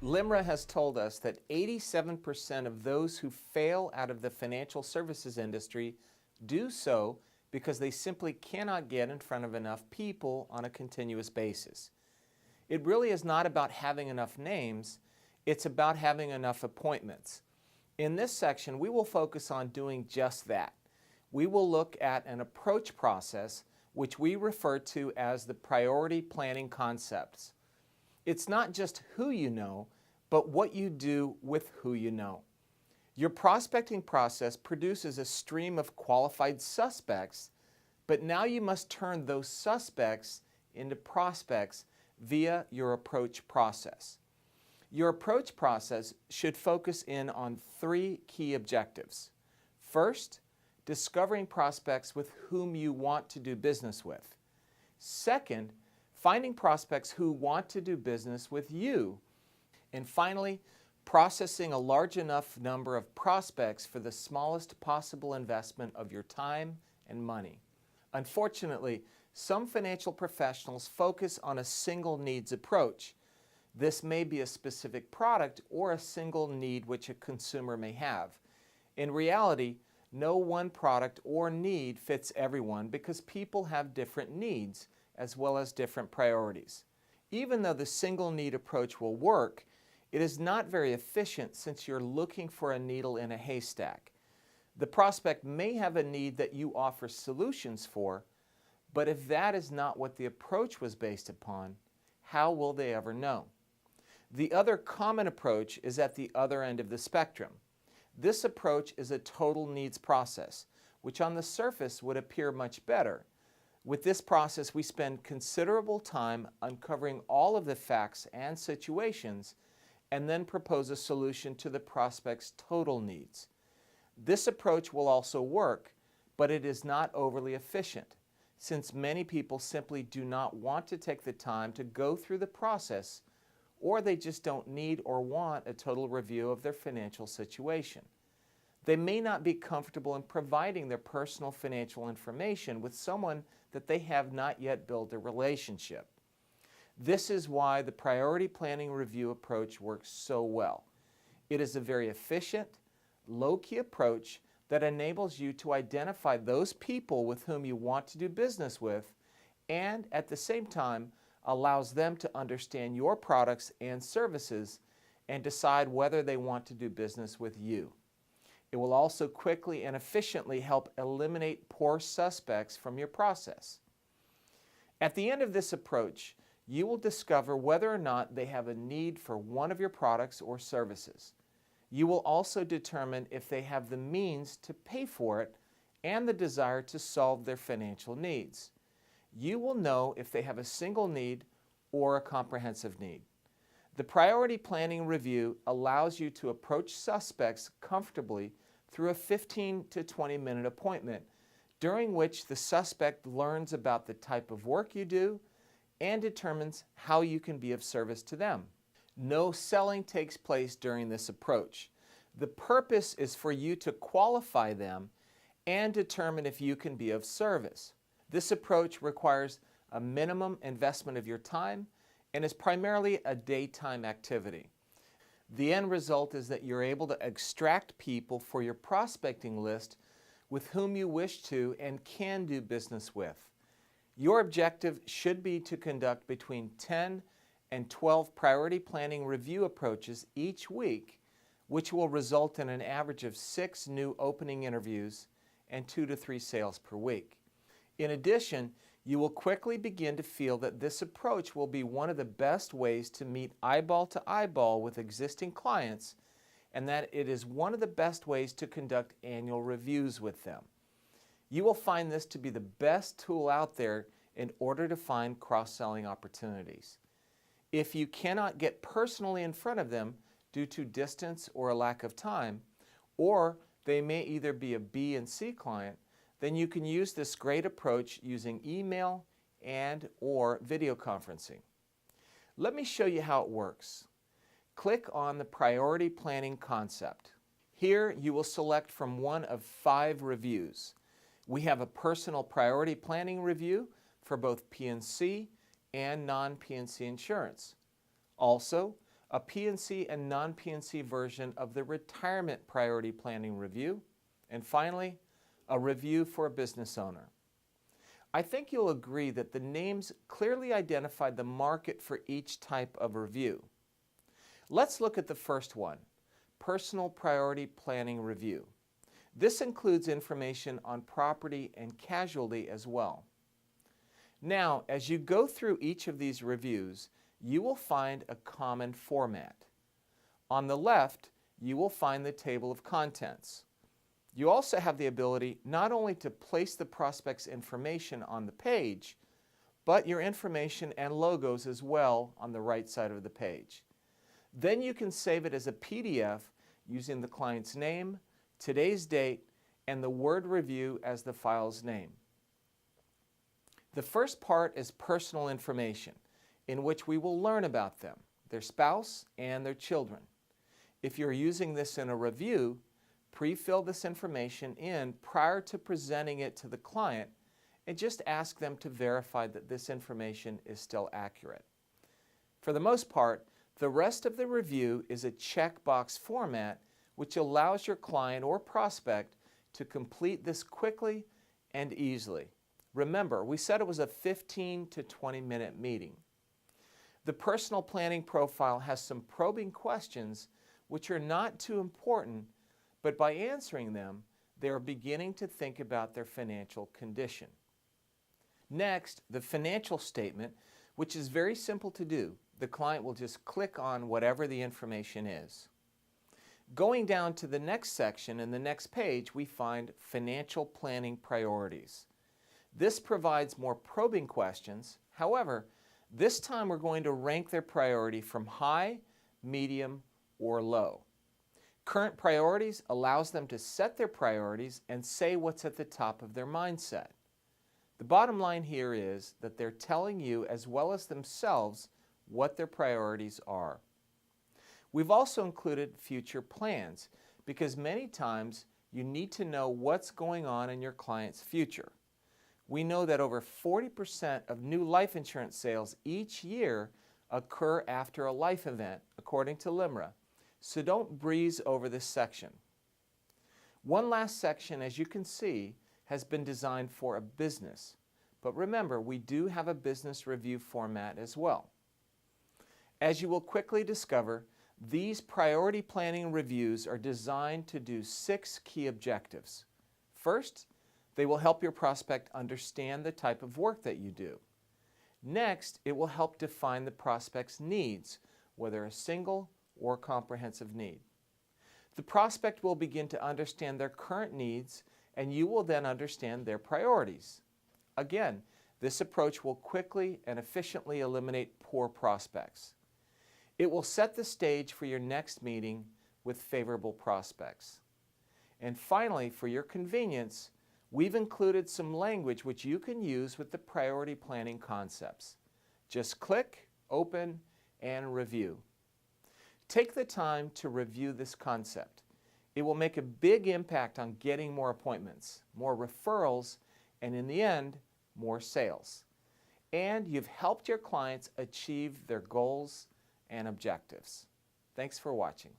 LIMRA has told us that 87% of those who fail out of the financial services industry do so because they simply cannot get in front of enough people on a continuous basis. It really is not about having enough names, it's about having enough appointments. In this section, we will focus on doing just that. We will look at an approach process, which we refer to as the priority planning concepts. It's not just who you know, but what you do with who you know. Your prospecting process produces a stream of qualified suspects, but now you must turn those suspects into prospects via your approach process. Your approach process should focus in on three key objectives. First, discovering prospects with whom you want to do business with. Second, finding prospects who want to do business with you. And finally, processing a large enough number of prospects for the smallest possible investment of your time and money. Unfortunately, some financial professionals focus on a single needs approach. This may be a specific product or a single need which a consumer may have. In reality, no one product or need fits everyone because people have different needs as well as different priorities. Even though the single need approach will work, it is not very efficient since you're looking for a needle in a haystack. The prospect may have a need that you offer solutions for, but if that is not what the approach was based upon, how will they ever know? The other common approach is at the other end of the spectrum. This approach is a total needs process, which on the surface would appear much better. With this process, we spend considerable time uncovering all of the facts and situations and then propose a solution to the prospect's total needs. This approach will also work, but it is not overly efficient, since many people simply do not want to take the time to go through the process, or they just don't need or want a total review of their financial situation. They may not be comfortable in providing their personal financial information with someone that they have not yet built a relationship. This is why the priority planning review approach works so well. It is a very efficient, low-key approach that enables you to identify those people with whom you want to do business with and at the same time allows them to understand your products and services and decide whether they want to do business with you. It will also quickly and efficiently help eliminate poor suspects from your process. At the end of this approach, you will discover whether or not they have a need for one of your products or services. You will also determine if they have the means to pay for it and the desire to solve their financial needs. You will know if they have a single need or a comprehensive need. The priority planning review allows you to approach suspects comfortably through a 15 to 20-minute appointment, during which the suspect learns about the type of work you do and determines how you can be of service to them. No selling takes place during this approach. The purpose is for you to qualify them and determine if you can be of service. This approach requires a minimum investment of your time and is primarily a daytime activity. The end result is that you're able to extract people for your prospecting list with whom you wish to and can do business with. Your objective should be to conduct between 10 and 12 priority planning review approaches each week, which will result in an average of 6 new opening interviews and 2 to 3 sales per week. In addition, you will quickly begin to feel that this approach will be one of the best ways to meet eyeball to eyeball with existing clients, and that it is one of the best ways to conduct annual reviews with them. You will find this to be the best tool out there in order to find cross-selling opportunities. If you cannot get personally in front of them due to distance or a lack of time, or they may either be a B and C client, then you can use this great approach using email and/or video conferencing. Let me show you how it works. Click on the priority planning concept. Here you will select from one of 5 reviews. We have a personal priority planning review for both P&C and non-P&C insurance. Also, a PNC and non-PNC version of the Retirement Priority Planning Review, and finally, a review for a business owner. I think you'll agree that the names clearly identify the market for each type of review. Let's look at the first one, Personal Priority Planning Review. This includes information on property and casualty as well. Now, as you go through each of these reviews, you will find a common format. On the left, you will find the table of contents. You also have the ability not only to place the prospect's information on the page, but your information and logos as well on the right side of the page. Then you can save it as a PDF using the client's name, today's date, and the word review as the file's name. The first part is personal information, in which we will learn about them, their spouse, and their children. If you're using this in a review, pre-fill this information in prior to presenting it to the client and just ask them to verify that this information is still accurate. For the most part, the rest of the review is a checkbox format which allows your client or prospect to complete this quickly and easily. Remember, we said it was a 15 to 20-minute meeting. The personal planning profile has some probing questions which are not too important, but by answering them, they are beginning to think about their financial condition. Next, the financial statement, which is very simple to do. The client will just click on whatever the information is. Going down to the next section in the next page, we find financial planning priorities. This provides more probing questions. However, this time we're going to rank their priority from high, medium, or low. Current priorities allows them to set their priorities and say what's at the top of their mindset. The bottom line here is that they're telling you as well as themselves what their priorities are. We've also included future plans because many times you need to know what's going on in your client's future. We know that over 40% of new life insurance sales each year occur after a life event, according to LIMRA. So don't breeze over this section. One last section, as you can see, has been designed for a business. But remember, we do have a business review format as well. As you will quickly discover, these priority planning reviews are designed to do 6 key objectives. First, they will help your prospect understand the type of work that you do. Next, it will help define the prospect's needs, whether a single or comprehensive need. The prospect will begin to understand their current needs, and you will then understand their priorities. Again, this approach will quickly and efficiently eliminate poor prospects. It will set the stage for your next meeting with favorable prospects. And finally, for your convenience, we've included some language which you can use with the priority planning concepts. Just click, open, and review. Take the time to review this concept. It will make a big impact on getting more appointments, more referrals, and in the end, more sales. And you've helped your clients achieve their goals and objectives. Thanks for watching.